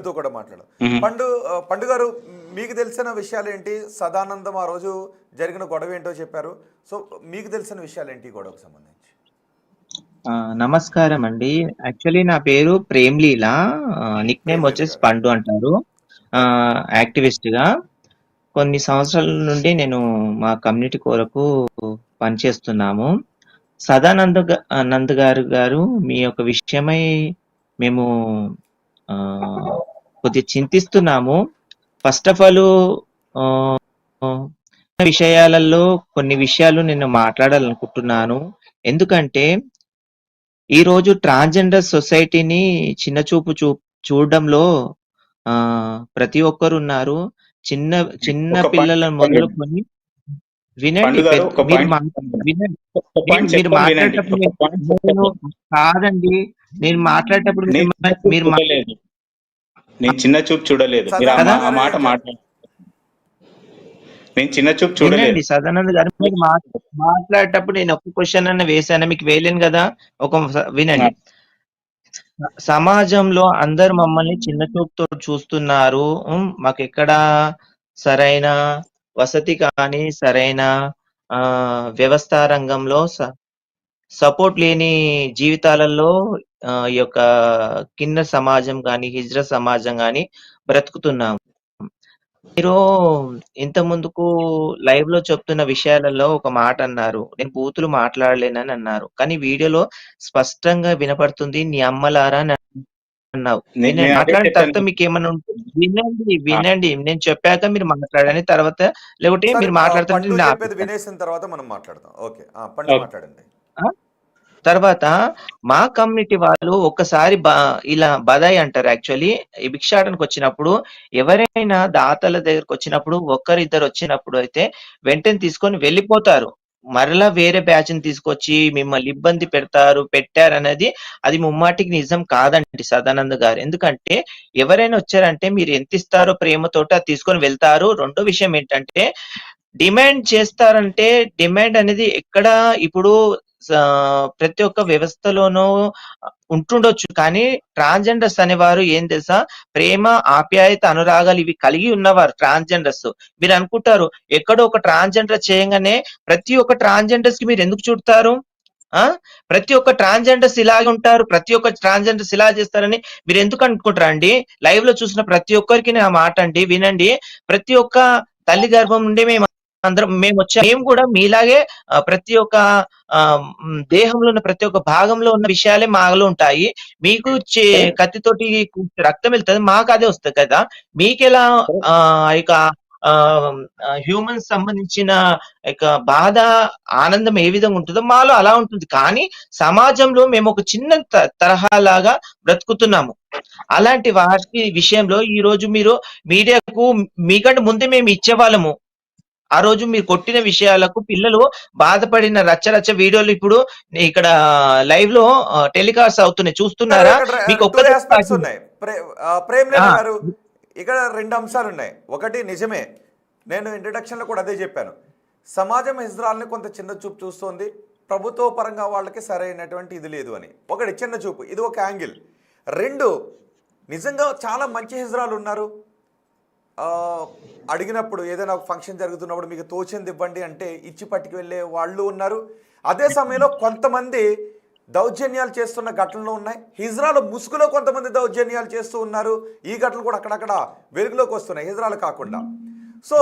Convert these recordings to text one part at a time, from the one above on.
పండుతో కూడా మాట్లాడదాం. పండు గారు, మీకు తెలిసిన విషయాలు ఏంటి? సదానందం ఆ రోజు జరిగిన గొడవ ఏంటో చెప్పారు. సో మీకు తెలిసిన విషయాలు ఏంటి ఈ గొడవకు సంబంధించి? నమస్కారం అండి. యాక్చువల్లీ నా పేరు ప్రేమ్‌లీల. నిక్ నేమ్ ప్రేమ్లీల వచ్చేసి గారు, పండు అంటారు. ఓకే. యాక్టివిస్ట్‌గా కొన్ని సంవత్సరాల నుండి నేను మా కమ్యూనిటీ కొరకు పనిచేస్తున్నాము. నంద్ గారు మీ యొక్క విషయమై మేము కొద్దిగా చింతిస్తున్నాము. ఫస్ట్ ఆఫ్ ఆల్ విషయాలలో కొన్ని విషయాలు నేను మాట్లాడాలనుకుంటున్నాను. ఎందుకంటే ఈరోజు ట్రాన్స్‌జెండర్ సొసైటీని చిన్న చూపు చూడడంలో ప్రతి ఒక్కరున్నారు. చిన్న చిన్న ఒక పాయింట్ పిల్లలను చెప్తాను వినండి. మొదలుకొని వినండి. పండు గారు ఒక మీరు పాయింట్ వినండి. ఒక పాయింట్ మీరు చెప్తాను వినండి. మాట్లాడేటప్పుడు ఒక పాయింట్ నేను చెప్తాను. కాదండి. నేను మాట్లాడేటప్పుడు నేను చిన్న చూపు మీరు చూడలేదు. నేను చిన్న చూపు చూడలేదు. మీరు కదా ఆ మాట మాట్లాడు. నేను చిన్న చూపు చూడలేదు. వినండి సదానంద్ గారు, మీరు మాట్లాడేటప్పుడు నేను ఒక్క క్వశ్చన్ అన్న వేసాను, మీకు వేయలేను కదా. వినండి. సమాజంలో అందరు మమ్మల్ని చిన్న చూపుతో చూస్తున్నారు. మాకెక్కడ సరైన వసతి కానీ, సరైన వ్యవస్థా రంగంలో సపోర్ట్ లేని జీవితాలలో ఈ యొక్క కింద సమాజం గాని, హిజ్రా సమాజం గాని బ్రతుకుతున్నాం. మీరు ఇంత ముందుకు లైవ్ లో చెప్తున్న విషయాలలో ఒక మాట అన్నారు, నేను బూతులు మాట్లాడలేనని అన్నారు. కానీ వీడియోలో స్పష్టంగా వినపడుతుంది, నీ అమ్మలారా అని అన్నావు. నేను అదే మాట్లాడిన తర్వాత చెప్పాను. మీకు ఏమన్నా వినండి. నేను చెప్పాక మీరు మాట్లాడని, తర్వాత లేకపోతే సరే, మీరు మాట్లాడుతుంటే పండు నేను చెప్పేది ఆపేస్తాను. వినేసిన తర్వాత మనం మాట్లాడదాం. ఓకే, పండు మాట్లాడండి. తర్వాత మా కమ్యూనిటీ వాళ్ళు ఒక్కసారి ఇలా బదాయి అంటారు. యాక్చువల్లీ ఈ భిక్షాటనకు వచ్చినప్పుడు, ఎవరైనా దాతల దగ్గరకు వచ్చినప్పుడు, ఒక్కరిద్దరు వచ్చినప్పుడు అయితే వెంటనే తీసుకొని వెళ్ళిపోతారు. మరలా వేరే బ్యాచ్ ని తీసుకొచ్చి మిమ్మల్ని ఇబ్బంది పెట్టారనేది అది ముమ్మాటికి నిజం కాదండి సదానంద్ గారు. ఎందుకంటే ఎవరైనా వచ్చారంటే మీరు ఎంత ఇస్తారో ప్రేమతోటి అది తీసుకొని వెళ్తారు. రెండో విషయం ఏంటంటే, డిమాండ్ చేస్తారంటే డిమాండ్ అనేది ఎక్కడ ఇప్పుడు ప్రతి ఒక్క వ్యవస్థలోనూ ఉంటుండొచ్చు. కానీ ట్రాన్స్జెండర్స్ అనేవారు ఏం తెలుసా, ప్రేమ, ఆప్యాయత, అనురాగాలు ఇవి కలిగి ఉన్నవారు ట్రాన్స్జెండర్స్. మీరు అనుకుంటారు ఎక్కడో ఒక ట్రాన్స్జెండర్ చేయగానే ప్రతి ఒక్క ట్రాన్స్జెండర్స్ కి మీరు ఎందుకు చూడతారు? ప్రతి ఒక్క ట్రాన్స్జెండర్స్ ఇలాగే ఉంటారు, ప్రతి ఒక్క ట్రాన్స్జెండర్స్ ఇలా చేస్తారని మీరు ఎందుకు అనుకుంటారా అండి? లైవ్ లో చూసిన ప్రతి ఒక్కరికి నా మాట అండి, వినండి. ప్రతి ఒక్క తల్లి గర్భం నుండి మేము వచ్చాం. మేము కూడా మీలాగే ప్రతి ఒక్క దేహంలో ఉన్న ప్రతి ఒక్క భాగంలో ఉన్న విషయాలే మాలో ఉంటాయి. మీకు కత్తితోటి రక్తం వెళ్తుంది, మాకు అదే వస్తుంది కదా. మీకెలా ఇక హ్యూమన్స్ సంబంధించిన బాధ, ఆనందం ఏ విధంగా ఉంటుందో మాలో అలా ఉంటుంది. కానీ సమాజంలో మేము ఒక చిన్న తరహా లాగా బ్రతుకుతున్నాము. అలాంటి వాటి విషయంలో ఈ రోజు మీరు మీడియాకు మీకంటే ముందే మేము ఇచ్చేవాళ్ళము. ఆ రోజు మీరు కొట్టిన విషయాలకు పిల్లలు బాధపడిన రచ్చ వీడియోలు ఇప్పుడు ఇక్కడ లైవ్ లో టెలికాస్ట్ అవుతున్నాయి, చూస్తున్నారా? మీకు ఉన్నాయి ప్రేమ్లీల గారు, ఇక్కడ 2 అంశాలు ఉన్నాయి. ఒకటి నిజమే, నేను ఇంట్రడక్షన్లో కూడా అదే చెప్పాను. సమాజం హిజ్రాల్ని కొంత చిన్న చూపు చూస్తోంది, ప్రభుత్వ పరంగా వాళ్ళకి సరైనటువంటి ఇది లేదు అని. ఒకటి చిన్న చూపు, ఇది ఒక యాంగిల్. 2, నిజంగా చాలా మంచి హిజ్రాలు ఉన్నారు. అడిగినప్పుడు ఏదైనా ఒక ఫంక్షన్ జరుగుతున్నప్పుడు మీకు తోచింది ఇవ్వండి అంటే ఇచ్చి పట్టుకు వెళ్ళే వాళ్ళు ఉన్నారు. అదే సమయంలో కొంతమంది దౌర్జన్యాలు చేస్తున్న ఘటనలు ఉన్నాయి. హిజ్రాల ముసుగులో కొంతమంది దౌర్జన్యాలు చేస్తూ ఉన్నారు. ఈ ఘటనలు కూడా అక్కడక్కడ వెలుగులోకి వస్తున్నాయి, హిజ్రాలు కాకుండా. సో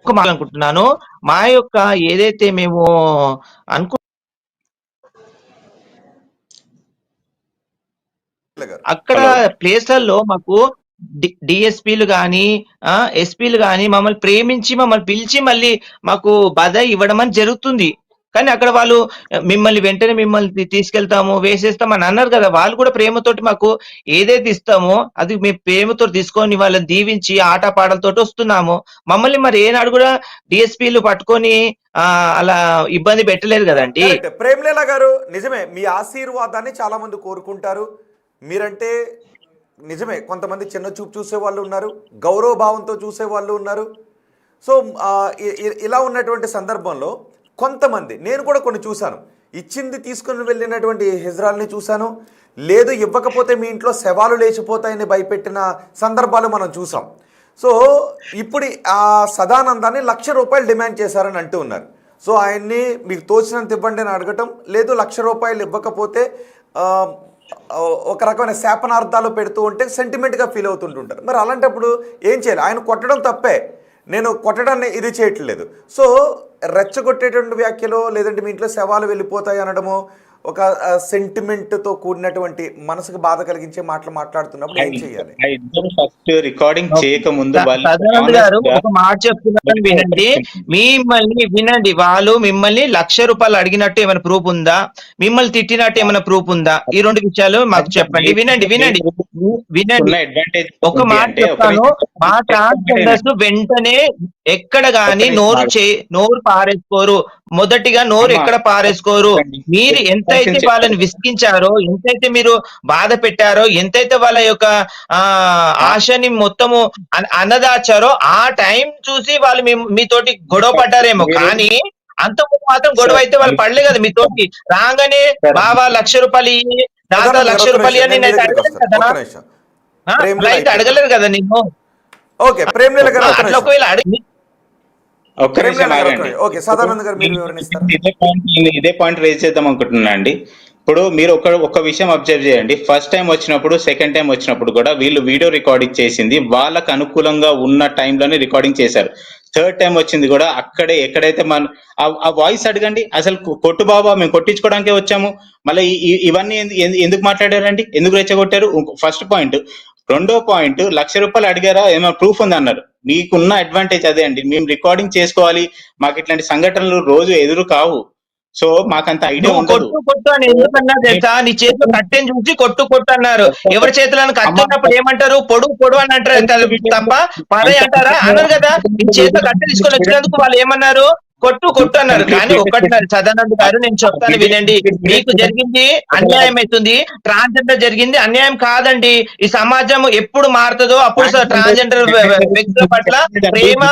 ఆయన అనుకుంటున్నాను, మా యొక్క ఏదైతే మేము అక్కడ ప్లేస్లలో మాకు డిఎస్పీలు గాని, ఎస్పీలు గాని మమ్మల్ని ప్రేమించి మమ్మల్ని పిలిచి మళ్ళీ మాకు బదాయి ఇవ్వడం అని జరుగుతుంది. కానీ అక్కడ వాళ్ళు వెంటనే మిమ్మల్ని తీసుకెళ్తాము, వేసేస్తాం అని అన్నారు కదా. వాళ్ళు కూడా ప్రేమతోటి మాకు ఏదైతే ఇస్తామో అది మేము ప్రేమతో తీసుకొని వాళ్ళని దీవించి ఆటపాటలతో వస్తున్నాము. మమ్మల్ని మరి ఏనాడు కూడా డిఎస్పీలు పట్టుకొని అలా ఇబ్బంది పెట్టలేదు కదండి. ప్రేమ్లీల గారు, నిజమే, మీ ఆశీర్వాదాన్ని చాలా మంది కోరుకుంటారు. మీరంటే నిజమే, కొంతమంది చిన్న చూపు చూసే వాళ్ళు ఉన్నారు, గౌరవ భావంతో చూసే వాళ్ళు ఉన్నారు. సో ఇలా ఉన్నటువంటి సందర్భంలో కొంతమంది, నేను కూడా కొన్ని చూశాను, ఇచ్చింది తీసుకుని వెళ్ళినటువంటి హిజ్రాల్ని చూశాను, లేదు ఇవ్వకపోతే మీ ఇంట్లో శవాలు లేచిపోతాయని భయపెట్టిన సందర్భాలు మనం చూసాం. సో ఇప్పుడు ఆ సదానందాన్ని ₹1,00,000 డిమాండ్ చేశారని అంటూ ఉన్నారు. సో ఆయన్ని మీకు తోచినంత ఇవ్వండి అని అడగటం, లేదు ₹1,00,000 ఇవ్వకపోతే ఒక రకమైన శాపనార్థాలు పెడుతూ ఉంటే సెంటిమెంట్గా ఫీల్ అవుతుంటుంటారు. మరి అలాంటప్పుడు ఏం చేయాలి? ఆయన కొట్టడం తప్పే, నేను కొట్టడాన్ని ఇది చేయట్లేదు. సో రెచ్చగొట్టేటువంటి వ్యాఖ్యలు, లేదంటే మీ ఇంట్లో శవాలు వెళ్ళిపోతాయి అనడము, ఒక సెంటిమెంట్తో కూడినటువంటి మనసుకు బాధ కలిగించే మాటలు మాట్లాడుతున్నప్పుడు ఏం చేయాలి? ఫస్ట్ రికార్డింగ్ చేయక ముందు సదానంద్ గారు ఒక మాట చెప్తున్నాను వినండి, వినండి. వాళ్ళు మిమ్మల్ని ₹1,00,000 అడిగినట్టు ఏమైనా ప్రూఫ్ ఉందా? మిమ్మల్ని తిట్టినట్టు ఏమైనా ప్రూఫ్ ఉందా? ఈ 2 విషయాలు మాకు చెప్పండి. వినండి. ఒక మాట చెప్తాను, మా ట్రాన్స్జెండర్స్ వెంటనే ఎక్కడ గాని నోరు పారేసుకోరు. మొదటిగా నోరు ఎక్కడ పారేసుకోరు. మీరు ఎంతైతే వాళ్ళని విసిగించారో, ఎంతైతే మీరు బాధ పెట్టారో, ఎంతైతే వాళ్ళ యొక్క ఆశని మొత్తము అన్నదాచారో, ఆ టైం చూసి వాళ్ళు మీతోటి గొడవ పడ్డారేమో, కానీ అంత మాత్రం గొడవ అయితే వాళ్ళు పడలే కదా మీతోటి. రాగానే బాబా ₹1,00,000 దాదా ₹1,00,000 అని నేను అడగలేదు కదా, అయితే అడగలేదు కదా నేను. ఓకే, ప్రేమ్లీల గారు అట్లా ఒకవేళ అడిగి ఇదే పాయింట్ రేజ్ చేద్దాం అనుకుంటున్నా అండి. ఇప్పుడు మీరు ఒక విషయం అబ్జర్వ్ చేయండి. ఫస్ట్ టైం వచ్చినప్పుడు, సెకండ్ టైం వచ్చినప్పుడు కూడా వీళ్ళు వీడియో రికార్డింగ్ చేసింది వాళ్ళకు అనుకూలంగా ఉన్న టైంలోనే రికార్డింగ్ చేశారు. థర్డ్ టైం వచ్చింది కూడా అక్కడే ఎక్కడైతే ఆ వాయిస్ అడగండి. అసలు కొట్టు బాబా, మేము కొట్టించుకోవడానికే వచ్చాము, మళ్ళీ ఇవన్నీ ఎందుకు మాట్లాడారండి, ఎందుకు రెచ్చగొట్టారు? First point. రెండో పాయింట్, ₹1,00,000 అడిగారా, ఏమైనా ప్రూఫ్ ఉంది అన్నారు. మీకున్న అడ్వాంటేజ్ అదే అండి, మేము రికార్డింగ్ చేసుకోవాలి, మాకు ఇట్లాంటి సంఘటనలు రోజు ఎదురు కావు. సో మాకంత ఐడియా ఉండదు. కొట్టు అని ఎందుకన్నా తెలుసా? నీ చేతిలో కట్టెని చూసి కొట్టు అన్నారు. ఎవరి చేతులను కట్టున్నప్పుడు ఏమంటారు? పొడు అని అంటారు తప్ప పదే అంటారా? అన్నారు కదా. నీ చేతిలో కట్టె తీసుకొని వచ్చినందుకు వాళ్ళు ఏమన్నారు? కొట్టు అన్నారు. కానీ ఒకటి సదానంద్ గారు, నేను చెప్తాను వినండి, మీకు జరిగింది అన్యాయం అవుతుంది. ట్రాన్స్జెండర్ జరిగింది అన్యాయం కాదండి. ఈ సమాజం ఎప్పుడు మారుతుందో అప్పుడు ట్రాన్స్జెండర్ వ్యక్తుల పట్ల ప్రేమ,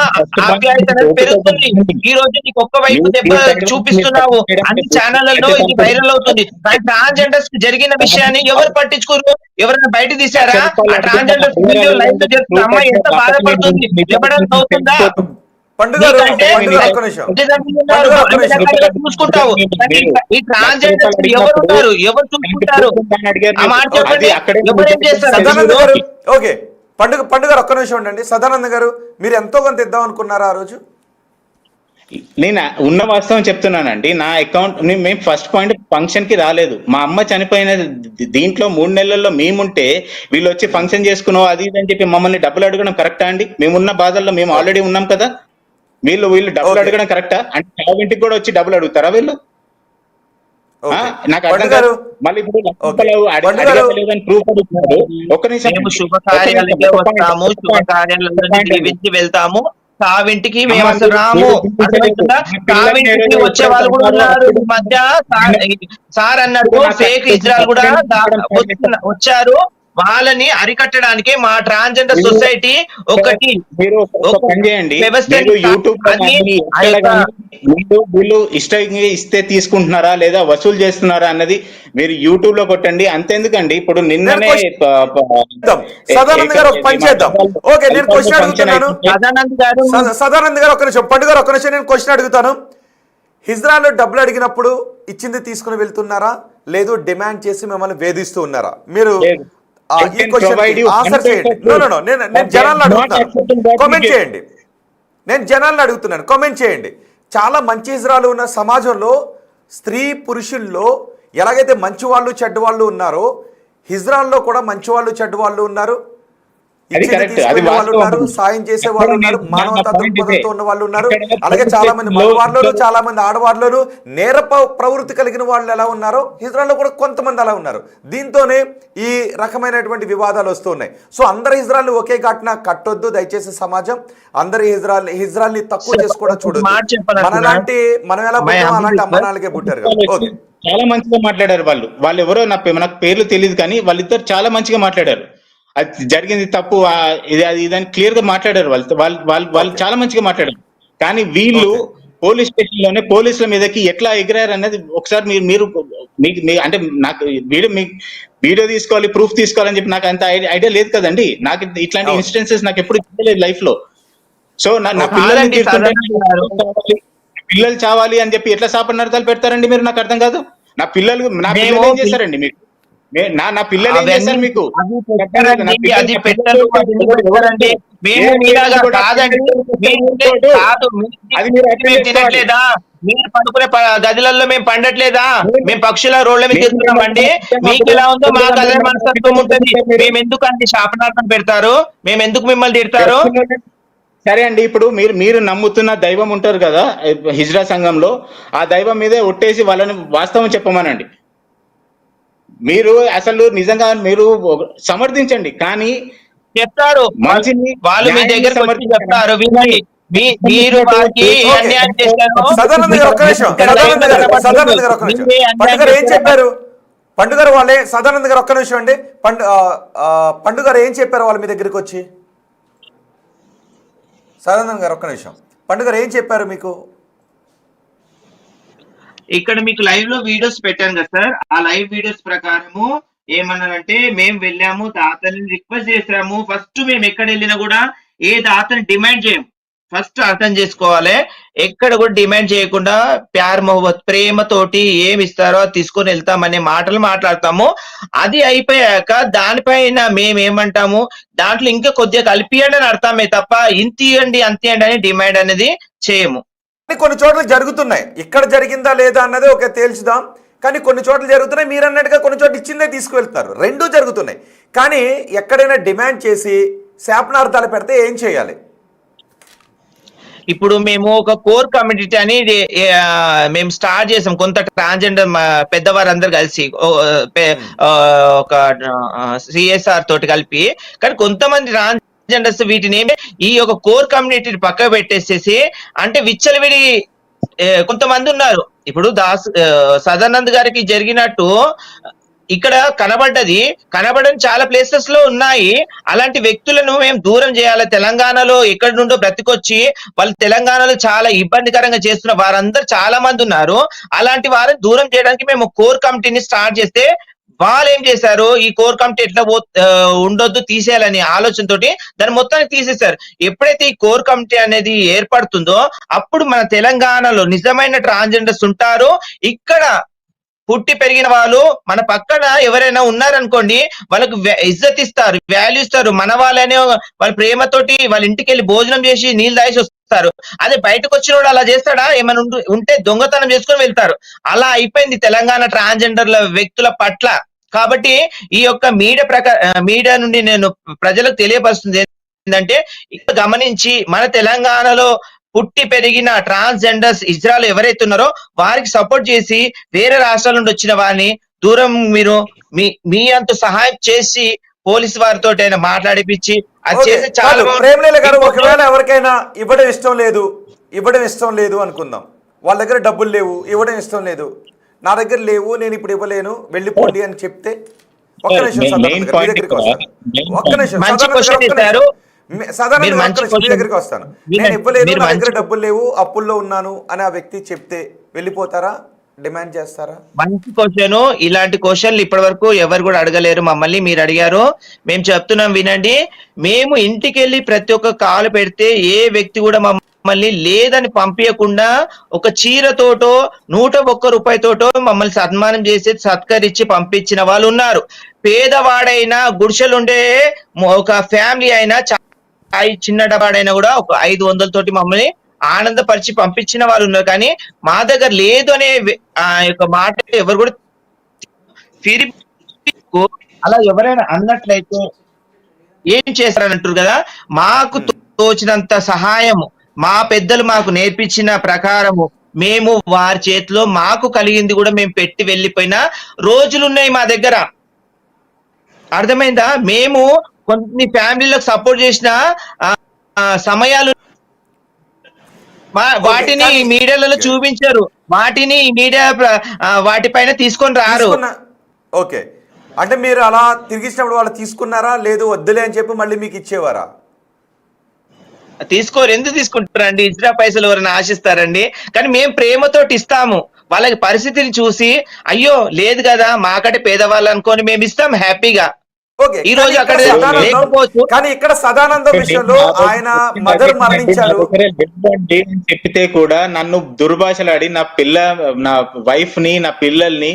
ఆప్యాయత పెరుగుతుంది. ఈ రోజు నీకు ఒక్క వైపు దెబ్బ చూపిస్తున్నావు, అన్ని ఛానళ్లలో ఇది వైరల్ అవుతుంది. కానీ ట్రాన్స్జెండర్స్ జరిగిన విషయాన్ని ఎవరు పట్టించుకోరు. ఎవరైనా బయట తీసారా? ఆ ట్రాన్స్జెండర్స్ వీడియో లైవ్ లో చెప్తున్న అమ్మాయి ఎంత బాధపడుతుంది, చెప్పడానికి అవుతుందా? చూసుకుంటావు. ఈ ట్రాన్స్జెండర్స్ ఎవరున్నారు, ఎవరు చూసుకుంటారు? ఆ మాట చెప్పండి, ఎవరేం చేస్తారు? ఓకే, పండుగ ఒక్క నిమిషం ఉండండి. సదానంద గారు, మీరు ఎంతో కొంత ఇద్దాం అనుకున్నారా ఆ రోజు? నేను ఉన్న వాస్తవం చెప్తున్నానండి. నా అకౌంట్, మేము ఫస్ట్ పాయింట్ ఫంక్షన్ కి రాలేదు. మా అమ్మ చనిపోయిన దీంట్లో 3 నెలల్లో మేముంటే వీళ్ళు వచ్చి ఫంక్షన్ చేసుకున్నావు అది ఇది అని చెప్పి మమ్మల్ని డబ్బులు అడగడం కరెక్టా అండి? మేమున్న బాధల్లో మేము ఆల్రెడీ ఉన్నాం కదా. వీళ్ళు డబ్బులు అడగడం కరెక్టా? అంటే చావింటికి కూడా వచ్చి డబ్బులు అడుగుతారా వీళ్ళు? నాకు అర్థం కాదు. మళ్ళీ ఇప్పుడు అడగలేదని ప్రూఫ్ అడుగుతున్నారు. ఒక్క నిమిషం. శుభకార్యాలకే వస్తాము, శుభకార్యాలకి వెళ్తాము, సావింటికి మేము అసలు రాము. సావింటికి వచ్చే వాళ్ళు కూడా ఉన్నారు. ఈ మధ్య సార్ అన్నట్టు ఫేక్ ఇజ్రాయల్ కూడా వచ్చారు. వాళ్ళని అరికట్టడానికి మా ట్రాన్స్జెండర్ సొసైటీ ఒకటి వీళ్ళు ఇష్టంగా ఇస్తే తీసుకుంటున్నారా లేదా వసూలు చేస్తున్నారా అన్నది మీరు యూట్యూబ్ లో కొట్టండి. అంతెందుకండి, ఇప్పుడు నిన్ననే సదానంద్ గారు ఒక పని చేద్దాం. ఓకే, నేను క్వశ్చన్ అడుగుతున్నాను. సదానంద్ గారు ఒక నిమిషం, పండుగ ఒక్క నిమిషం, నేను క్వశ్చన్ అడుగుతాను. హిజ్రాలో డబ్బులు అడిగినప్పుడు ఇచ్చింది తీసుకుని వెళ్తున్నారా, లేదు డిమాండ్ చేసి మిమ్మల్ని వేధిస్తూ ఉన్నారా? మీరు ఈ క్వశ్చన్ ఆన్సర్ చేయండి. నేను జనాలను అడుగుతున్నాను, కామెంట్ చేయండి. నేను జనాలను అడుగుతున్నాను, కామెంట్ చేయండి. చాలా మంచి హిజ్రాలు ఉన్న సమాజంలో స్త్రీ పురుషుల్లో ఎలాగైతే మంచి వాళ్ళు చెడ్డ వాళ్ళు ఉన్నారో, హిజ్రాల్లో కూడా మంచి వాళ్ళు చెడ్డ వాళ్ళు ఉన్నారు, వాళ్ళు ఉన్నారు, సాయం చేసే వాళ్ళు ఉన్నారు, మానవతా దృక్పథంతో ఉన్న వాళ్ళు ఉన్నారు. అలాగే చాలా మంది మగవాళ్ళలోను, చాలా మంది ఆడవాళ్ళలోను నేర ప్రవృత్తి కలిగిన వాళ్ళు ఎలా ఉన్నారో హిజ్రాల్లో కూడా కొంతమంది అలా ఉన్నారు. దీంతోనే ఈ రకమైనటువంటి వివాదాలు వస్తూ ఉన్నాయి. సో అందరి హిజ్రాల్ని ఒకే ఘటన కట్టొద్దు దయచేసి సమాజం. అందరి హిజ్రాల్ని తక్కువ చేసి కూడా చూడొద్దు. మనలాంటి మనం ఎలా పుట్టామో అలాంటి అమ్మనాలకే పుట్టారు కదా. చాలా మంచిగా మాట్లాడారు వాళ్ళు ఎవరో నాకు పేర్లు తెలియదు, కానీ వాళ్ళిద్దరు చాలా మంచిగా మాట్లాడారు. అది జరిగింది తప్పు ఇదని క్లియర్ గా మాట్లాడారు. వాళ్ళు చాలా మంచిగా మాట్లాడారు. కానీ వీళ్ళు పోలీస్ స్టేషన్ లోనే పోలీసుల మీదకి ఎట్లా ఎగిరారు అనేది ఒకసారి మీరు అంటే నాకు వీడియో తీసుకోవాలి, ప్రూఫ్ తీసుకోవాలని చెప్పి నాకు అంత ఐడియా లేదు కదండి. నాకు ఇట్లాంటి అవును. ఇన్స్టెన్సెస్ నాకు ఎప్పుడు తెలియలేదు లైఫ్ లో. సో నా ఓకే. పిల్లల్ని కాదండి తిడుతుంటే సదానంద్ గారు, పిల్లలు చావాలి అని చెప్పి ఎట్లా శాపనార్థాలు పెడతారండి మీరు? నాకు అర్థం కాదు. నా పిల్లలు మేము ఏం చేశారండి మీకు? నా పిల్లలు ఏం అవన్నీ చేశారు మీకు? అది అర్థం కాదు. నా పెట్టరండి, పిల్లలు అది పెట్టరు, అవన్నీ పెట్టరండి. మేము మీలాగా కాదండి, కాదు, అది మీరు అర్థం మేము చేసుకోవాలి. తినట్లేదా? మీరు పడుకునే గదిలలో మేము పండట్లేదా? మేము పక్షుల రోడ్ల మీద మేము తిరుగుతున్నామండి. మీకు ఎలా ఉందో మాకు అదే మనస్తత్వం ఉంటుంది. మేము ఎందుకు అండి శాపనార్థం పెడతారు? మేము ఎందుకు మిమ్మల్ని తిడతారు? సరే అండి, ఇప్పుడు మీరు నమ్ముతున్న దైవం ఉంటారు కదా హిజ్రా సంఘంలో, ఆ దైవం మీదే ఒట్టేసి వాళ్ళని వాస్తవం చెప్పమనండి. మీరు అసలు నిజంగా మీరు సమర్థించండి, కానీ చెప్తారు మంచిని వాళ్ళు మీ దగ్గరకు వచ్చి చెప్తారు. వినండి, మీరు వారికి ఏ ఓకే. అన్యాయం చేశారో సదానంద్ గారు ఒక్క నిమిషం, ఇక్కడ సదానంద్ గారు ఒక్క నిమిషం. మీరు ఏ అన్యాయం పండుగ ఏం చేశారో చెప్పారు? పండుగ వాళ్ళే సదానంద్ గారు ఒక్క నిమిషం అండి. పండుగ ఏం చెప్పారు వాళ్ళు మీ దగ్గరికి వచ్చి? సదానంద్ గారు ఒక్క నిమిషం. పండుగ ఏం చెప్పారు మీకు? ఇక్కడ మీకు లైవ్ లో వీడియోస్ పెట్టాను కదా సార్, ఆ లైవ్ వీడియోస్ ప్రకారము ఏమన్నారంటే, మేము వెళ్ళాము, దాతని రిక్వెస్ట్ చేసాము. ఫస్ట్ మేము ఎక్కడ వెళ్ళినా కూడా ఏ దాతని డిమాండ్ చేయము. ఫస్ట్ అర్థం చేసుకోవాలి, ఎక్కడ కూడా డిమాండ్ చేయకుండా ప్యార్ మొహబ్బత్ ప్రేమతోటి ఏమి ఇస్తారో అది తీసుకొని వెళ్తామనే మాటలు మాట్లాడతాము. అది అయిపోయాక దానిపైన మేమేమంటాము, దాంట్లో ఇంకా కొద్దిగా కలిపియండి అని అర్థమే తప్ప ఇంత ఇవ్వండి అంత ఇవ్వండి అని డిమాండ్ అనేది చేయము. కొన్ని చోట్ల జరుగుతున్నాయి, ఇక్కడ జరిగిందా లేదా అన్నది ఒక తేల్చుదాం. కానీ కొన్ని చోట్ల జరుగుతున్నాయి, మీరు అన్నట్టుగా కొన్ని చోట్ల ఇచ్చిందే తీసుకువెళ్తున్నారు, రెండూ జరుగుతున్నాయి. కానీ ఎక్కడైనా డిమాండ్ చేసి శాపనార్థాలు పెడితే ఏం చేయాలి? ఇప్పుడు మేము ఒక కోర్ కమ్యూనిటీ అని మేము స్టార్ట్ చేసాం. కొంత ట్రాన్స్జెండర్ పెద్దవారందరూ కలిసి ఒక సిఎస్ఆర్ తోటి కలిపి. కానీ కొంతమంది ట్రాన్స్జెండర్స్ వీటిని ఈ యొక్క కోర్ కమ్యూనిటీని పక్క పెట్టేసేసి అంటే విచ్చలవిడి కొంతమంది ఉన్నారు. ఇప్పుడు సదానంద్ గారికి జరిగినట్టు ఇక్కడ కనబడని చాలా ప్లేసెస్ లో ఉన్నాయి. అలాంటి వ్యక్తులను మేము దూరం చేయాలి. తెలంగాణలో ఎక్కడి నుండో బ్రతికొచ్చి వాళ్ళు తెలంగాణలో చాలా ఇబ్బందికరంగా చేస్తున్న వారందరూ చాలా మంది ఉన్నారు. అలాంటి వారిని దూరం చేయడానికి మేము కోర్ కమిటీని స్టార్ట్ చేస్తే వాళ్ళు ఏం చేశారు, ఈ కోర్ కమిటీ ఎట్లా ఉండొద్దు తీసేయాలని ఆలోచనతోటి దాన్ని మొత్తాన్ని తీసేశారు. ఎప్పుడైతే ఈ కోర్ కమిటీ అనేది ఏర్పడుతుందో అప్పుడు మన తెలంగాణలో నిజమైన ట్రాన్స్జెండర్స్ ఉంటారు. ఇక్కడ పుట్టి పెరిగిన వాళ్ళు మన పక్కన ఎవరైనా ఉన్నారనుకోండి, వాళ్ళకు ఇజ్జత్ ఇస్తారు, వాల్యూ ఇస్తారు. మన వాళ్ళనే వాళ్ళ ప్రేమతోటి వాళ్ళ ఇంటికి వెళ్ళి భోజనం చేసి నీళ్ళు తాగేసి వస్తారు. అదే బయటకు వచ్చిన వాడు అలా చేస్తాడా? ఏమైనా ఉంటే దొంగతనం చేసుకొని వెళ్తారు. అలా అయిపోయింది తెలంగాణ ట్రాన్స్జెండర్ల వ్యక్తుల పట్ల. కాబట్టి ఈ యొక్క మీడియా నుండి నేను ప్రజలకు తెలియపరుస్తుంది ఏంటంటే, ఇక్కడ గమనించి మన తెలంగాణలో పుట్టి పెరిగిన ట్రాన్స్జెండర్స్ ఇజ్రాయల్ ఎవరైతే ఉన్నారో వారికి సపోర్ట్ చేసి వేరే రాష్ట్రాల నుండి వచ్చిన వారిని దూరం మీరు మీ అంత సహాయం చేసి పోలీసు వారితో మాట్లాడిపించి అది చేస్తే చాలా ప్రేమలేల గారు, ఒకవేళ ఎవరికైనా ఇవ్వడం ఇష్టం లేదు అనుకుందాం, వాళ్ళ దగ్గర డబ్బులు లేవు, ఇవ్వడం ఇష్టం లేదు, నా దగ్గర లేవు, నేను ఇప్పుడు ఇవ్వలేను, వెళ్ళిపోండి అని చెప్తే, ఒక్క నిమిషం మీ దగ్గరికి వస్తాను. నేను ఇవ్వలేదు, నా దగ్గర డబ్బులు లేవు, అప్పుల్లో ఉన్నాను అని ఆ వ్యక్తి చెప్తే వెళ్ళిపోతారా, డిమాండ్ చేస్తారా? మంచి క్వశ్చన్. ఇలాంటి క్వశ్చన్లు ఇప్పటి వరకు ఎవరు కూడా అడగలేరు మమ్మల్ని. మీరు అడిగారు, మేము చెప్తున్నాం వినండి. మేము ఇంటికి వెళ్ళి ప్రతి ఒక్క కాలు పెడితే ఏ వ్యక్తి కూడా మమ్మల్ని లేదని పంపించకుండా ఒక చీరతోటో 101 రూపాయతోటో మమ్మల్ని సన్మానం చేసి సత్కరించి పంపించిన వాళ్ళు ఉన్నారు. పేదవాడైనా గుడిసెలుండే ఒక ఫ్యామిలీ అయినా చిన్న డబాడైనా కూడా ఒక 500 తోటి మమ్మల్ని ఆనందపరిచి పంపించిన వాళ్ళు ఉన్నారు. కానీ మా దగ్గర లేదు అనే ఆ యొక్క మాట ఎవరు కూడా అలా ఎవరైనా అన్నట్లయితే ఏం చేస్తారని అంటారు కదా, మాకు తోచినంత సహాయము మా పెద్దలు మాకు నేర్పించిన ప్రకారము మేము వారి చేతిలో మాకు కలిగింది కూడా మేము పెట్టి వెళ్ళిపోయిన రోజులున్నాయి మా దగ్గర. అర్థమైందా? మేము కొన్ని ఫ్యామిలీలకు సపోర్ట్ చేసిన సమయాలు వాటిని మీడియాలలో చూపించారు, వాటిని మీడియా వాటిపైన తీసుకొని రారు. ఓకే, అంటే మీరు అలా తిరిగిచ్చినప్పుడు వాళ్ళు తీసుకున్నారా, లేదు వద్దులే అని చెప్పి మళ్ళీ మీకు ఇచ్చేవారా? తీసుకోరు. ఎందుకు తీసుకుంటారండి? ఇచ్చిన పైసలు ఎవరైనా ఆశిస్తారండి? కానీ మేము ప్రేమతోటి ఇస్తాము. వాళ్ళకి పరిస్థితిని చూసి అయ్యో లేదు కదా మాకంటే పేదవాళ్ళు అనుకొని మేము ఇస్తాం హ్యాపీగా. ఓకే, ఈ కానీ రోజు ఇక్కడ అక్కడ సదానందం లేకపోవచ్చు. కానీ ఇక్కడ సదానందం విషయంలో ఆయన మదర్ మరణించారు. చెప్పితే కూడా నన్ను దుర్భాషలాడి నా వైఫ్ ని నా పిల్లల్ని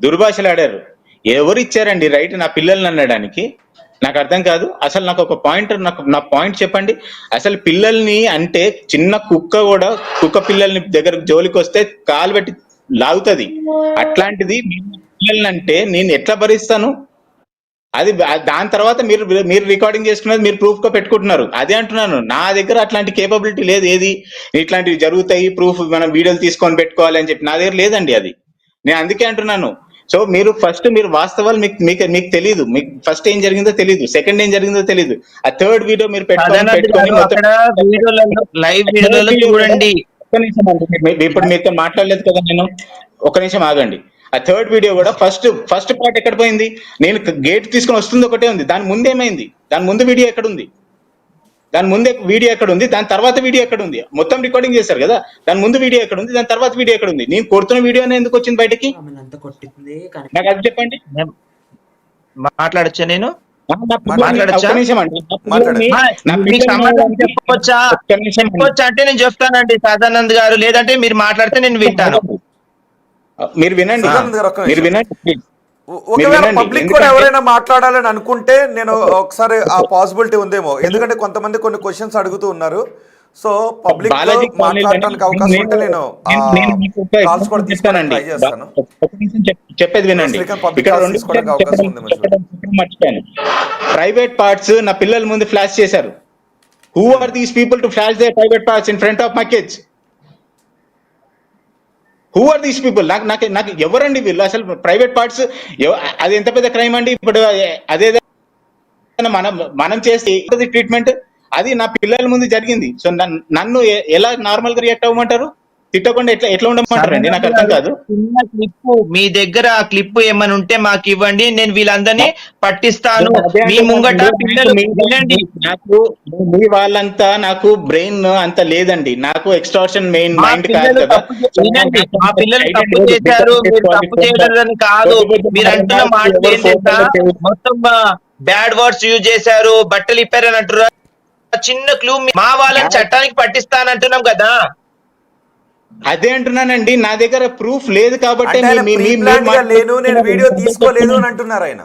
దుర్భాషలాడారు. ఎవరు ఇచ్చారండి రైట్ నా పిల్లల్ని అనడానికి? నాకు అర్థం కాదు. అసలు నాకు ఒక పాయింట్, నా పాయింట్ చెప్పండి. అసలు పిల్లల్ని అంటే చిన్న కుక్క కూడా కుక్క పిల్లల్ని దగ్గర జోలికి వస్తే కాలు పెట్టి లాగుతుంది. అట్లాంటిది పిల్లల్ని అంటే నేను ఎట్లా భరిస్తాను? అది దాని తర్వాత మీరు రికార్డింగ్ చేసుకున్నది మీరు ప్రూఫ్ గా పెట్టుకుంటున్నారు. అదే అంటున్నాను, నా దగ్గర అట్లాంటి కేపబిలిటీ లేదు. ఏది ఇట్లాంటివి జరుగుతాయి ప్రూఫ్ మనం వీడియోలు తీసుకొని పెట్టుకోవాలి అని చెప్పి నా దగ్గర లేదండి అది. నేను అందుకే అంటున్నాను. సో మీరు వాస్తవాలు మీకు తెలియదు. మీకు ఫస్ట్ ఏం జరిగిందో తెలియదు, సెకండ్ ఏం జరిగిందో తెలియదు, ఆ థర్డ్ వీడియో మీరు పెట్టుకొని లైవ్ వీడియోలో చూడండి. ఒక్క నిమిషం అండి, ఇప్పుడు మీతో మాట్లాడలేదు కదా నేను. ఒక నిమిషం ఆగండి. ఆ థర్డ్ వీడియో కూడా ఫస్ట్ పార్ట్ ఎక్కడ పోయింది? నేను గేట్ తీసుకొని వస్తుంది ఒకటే ఉంది. దాని ముందు ఏమైంది? దాని ముందు వీడియో ఎక్కడ ఉంది? దాని ముందే వీడియో ఎక్కడ ఉంది? దాని తర్వాత వీడియో ఎక్కడ ఉంది? మొత్తం రికార్డింగ్ చేశారు కదా, దాని ముందు వీడియో ఎక్కడ ఉంది? దాని తర్వాత వీడియో ఎక్కడ ఉంది? నేను కొడుతున్న వీడియో ఎందుకు వచ్చింది బయటకి? నాకు అది చెప్పండి. మాట్లాడచ్చా నేను? ఒక్క నిమిషం అండి. చెప్పొచ్చా అంటే నేను చెప్తానండి సదానంద్ గారు, లేదంటే మీరు మాట్లాడితే నేను వింటాను. మీరు వినండి, మీరు వినండి. ఒకవేళ పబ్లిక్ కూడా ఎవరైనా మాట్లాడాలని అనుకుంటే నేను ఒకసారి ఆ పాసిబిలిటీ ఉందేమో, ఎందుకంటే కొంతమంది కొన్ని క్వశ్చన్స్ అడుగుతూ ఉన్నారు. సో పబ్లిక్ మాట్లాడడానికి అవకాశం ఉంటే నేను కాల్స్ కూడా తీసుకోవడానికి ట్రై చేస్తాను. చెప్పేది వినండి. మర్చిపోయాను. ప్రైవేట్ పార్ట్స్ నా పిల్లల ముందు ఫ్లాష్ చేశారు. Who are these people to flash their private parts in front of my kids? Who are these people? నాకు ఎవరండి వీళ్ళు? అసలు ప్రైవేట్ పార్ట్స్ అది ఎంత పెద్ద క్రైమ్ అండి? ఇప్పుడు అదే మనం చేస్తే ట్రీట్మెంట్ అది నా పిల్లల ముందు జరిగింది. సో నన్ను ఎలా నార్మల్ గా రియాక్ట్ అవ్వమంటారు? తిట్టకుండా ఎట్లా ఉండమంటారు అండి? నాకు అర్థం కాదు. చిన్న క్లిప్ మీ దగ్గర, ఆ క్లిప్ ఏమైనా ఉంటే మాకు ఇవ్వండి, నేను వీళ్ళందరినీ పట్టిస్తాను. మీ ముంగట పిల్లలు వినండి. మీ వాళ్ళంతా నాకు బ్రెయిన్ అంత లేదండి. నాకు ఎక్స్ట్రాక్షన్ మైండ్ కాదు కదా. వినండి, మా పిల్లలు తప్పు చేశారు, మీరు తప్పు చేయలేదని కాదు. మీరు అంటున్న మాట ఏంటంటే మొత్తం బ్యాడ్ వర్డ్స్ యూజ్ చేశారు, బట్టలు ఇప్పారని అంటున్నారు. చిన్న క్లూ, మా వాళ్ళని చట్టానికి పట్టిస్తానంటున్నాం కదా. అదే అంటున్నానండి, నా దగ్గర ప్రూఫ్ లేదు కాబట్టి నేను వీడియో తీసుకోలేదు అని అంటున్నారు ఆయన.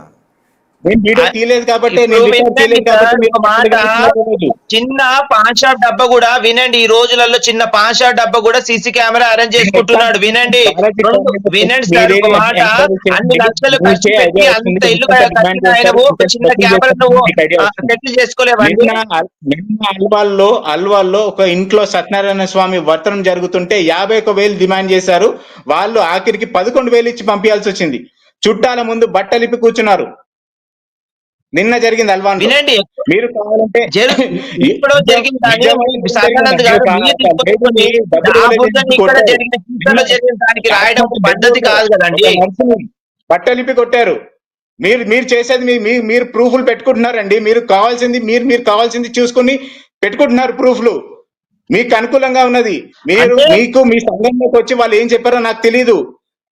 నేను వీడియో తీయలేదు కాబట్టి చిన్న పాన్ షాప్ డబ్బా కూడా వినండి. ఈ రోజులలో చిన్న పాన్ షాప్ డబ్బా కూడా సీసీ కెమెరా అరేంజ్ చేసుకుంటున్నాడు. వినండి సార్ ఒక మాట. అన్ని లక్షలు ఖర్చు పెట్టి అంత ఇల్లు కట్టిన ఆయన ఒక చిన్న కెమెరా నువ్వు సెటిల్ చేసుకోలేవండి. అల్వాల్లో ఒక ఇంట్లో సత్యనారాయణ స్వామి వర్తనం జరుగుతుంటే 51,000 డిమాండ్ చేశారు. వాళ్ళు ఆఖరికి 11,000 ఇచ్చి పంపించాల్సి వచ్చింది. చుట్టాల ముందు బట్టలిప్పి కూర్చున్నారు. నిన్న జరిగింది అల్వాన్. వినండి, మీరు కావాలంటే ఇప్పుడు జరిగిన దానికి రాయడం పద్ధతి కాదు కదండి. బట్టలిప్పి కొట్టారు. మీరు చేసేది మీరు ప్రూఫ్లు పెట్టుకుంటున్నారండి. మీరు కావాల్సింది చూసుకుని పెట్టుకుంటున్నారు ప్రూఫ్లు. మీకు అనుకూలంగా ఉన్నది. మీకు మీ సంఘంలోకి వచ్చి వాళ్ళు ఏం చెప్పారో నాకు తెలీదు.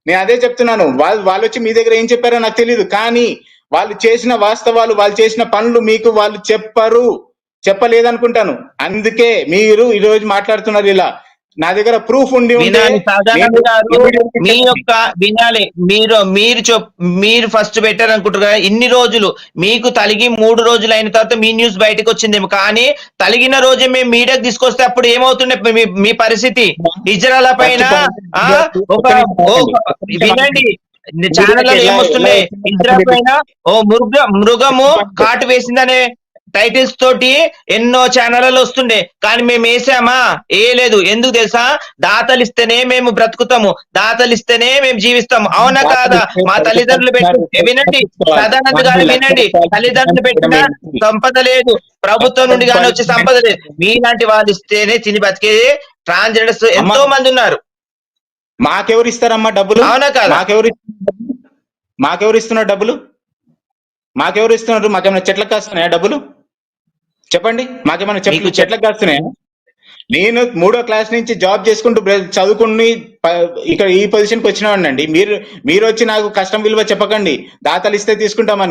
నేను అదే చెప్తున్నాను. వాళ్ళు వచ్చి మీ దగ్గర ఏం చెప్పారో నాకు తెలీదు. కానీ వాళ్ళు చేసిన వాస్తవాలు, వాళ్ళు చేసిన పనులు మీకు వాళ్ళు చెప్పలేదనుకుంటాను. అందుకే మీరు ఈ రోజు మాట్లాడుతున్నారు ఇలా. నా దగ్గర ప్రూఫ్ ఉండి మీ యొక్క వినాలి. మీరు ఫస్ట్ పెట్టారు అనుకుంటారు. ఇన్ని రోజులు మీకు తలిగి 3 రోజులు అయిన తర్వాత మీ న్యూస్ బయటకు వచ్చిందేమో, కానీ తలిగిన రోజే మేము మీడియాకి తీసుకొస్తే అప్పుడు ఏమవుతుండే మీ పరిస్థితి? ఇజ్రాయల్ పైన వినండి, ఛానల్లో ఏమొస్తున్నాయి? ఇజ్రాయల్ పైన మృగము కాటు వేసిందనే టైటిల్స్ తోటి ఎన్నో ఛానళ్ళలో వస్తుండే, కానీ మేము వేసామా? లేదు. ఎందుకు తెలుసా? దాతలు ఇస్తేనే మేము బ్రతుకుతాము, దాతలు ఇస్తేనే మేము జీవిస్తాము. అవునా కాదా? మా తల్లిదండ్రులు పెట్టి వినండి, సదానంద్ గారు వినండి, తల్లిదండ్రులు పెట్టిన సంపద లేదు, ప్రభుత్వం నుండి కానీ వచ్చే సంపద లేదు. మీలాంటి వాళ్ళు ఇస్తేనే తిని బతికేది ట్రాన్స్జెండర్స్ ఎంతో మంది ఉన్నారు. మాకెవరు ఇస్తారమ్మా డబ్బులు? అవునా కాదా? మాకెవరు ఇస్తున్నారు డబ్బులు? మాకెవరు ఇస్తున్నారు? మాకేమైనా చెట్లకు కాస్తున్నాయా డబ్బులు? చెప్పండి. మాకేమైనా చెట్లకు కాస్తున్నాయా? నేను 3వ క్లాస్ నుంచి జాబ్ చేసుకుంటూ చదువుకుని ఇక్కడ ఈ పొజిషన్కి వచ్చినానండి. మీరు వచ్చి నాకు కష్టం విలువ చెప్పకండి, దాతలు ఇస్తే తీసుకుంటామని.